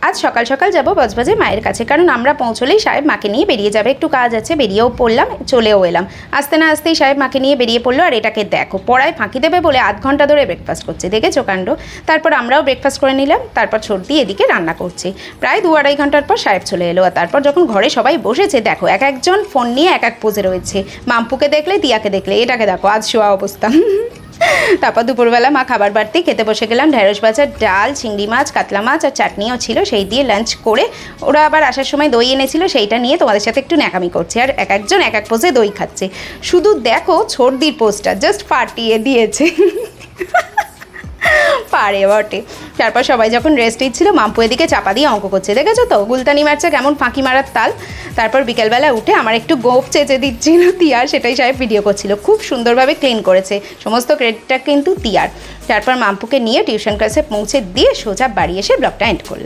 আজ সকাল সকাল যাব বজবজে মায়ের কাছে, কারণ আমরা পৌঁছলেই সাহেব মাকে নিয়ে বেরিয়ে যাবে, একটু কাজ আছে, বেরিয়েও পড়লাম, চলেও এলাম। আসতে না আসতেই সাহেব মাকে নিয়ে বেরিয়ে পড়লো। আর এটাকে দেখো, পড়ায় ফাঁকি দেবে বলে আধ ঘন্টা ধরে ব্রেকফাস্ট করছে, দেখেছো কাণ্ড। তারপর আমরাও ব্রেকফাস্ট করে নিলাম, তারপর সর্দি এদিকে রান্না করছে। প্রায় 2-2.5 ঘন্টার পর সাহেব চলে এলো। আর তারপর যখন ঘরে সবাই বসেছে, দেখো এক একজন ফোন নিয়ে এক এক পোজে রয়েছে। মাম্পুকে দেখলে, দিয়াকে দেখলে, এটাকে দেখো আজ শোয়া অবস্থা। তারপর দুপুরবেলা মা খাবার বাড়তে খেতে বসে গেলাম। ঢেঁড়স ভাজা, ডাল, চিংড়ি মাছ, কাতলা মাছ আর চাটনিও ছিল, সেই দিয়ে লাঞ্চ করে ওরা আবার আসার সময় দই এনেছিল, সেইটা নিয়ে তোমাদের সাথে একটু ন্যাকামি করছে। আর এক একজন এক এক পোজে দই খাচ্ছে। শুধু দেখো সর্দির পোস্টার জাস্ট ফাটিয়ে দিয়েছে। পারে বটে। তারপর সবাই যখন রেস্ট নিচ্ছিল, মাম্পু এদিকে চাপা দিয়ে অঙ্ক করছে, দেখেছো তো গুলতানি মারছে কেমন ফাঁকি মারার তাল। তারপর বিকেলবেলা উঠে আমার একটু গোপ চেঁচে দিচ্ছিল তিয়ার, সেটাই সাহেব ভিডিও করছিল। খুব সুন্দরভাবে ক্লিন করেছে, সমস্ত ক্রেডিটটা কিন্তু তিয়ার। তারপর মাম্পুকে নিয়ে টিউশন ক্লাসে পৌঁছে দিয়ে সোজা বাড়ি এসে ব্লগটা এন্ড করলাম।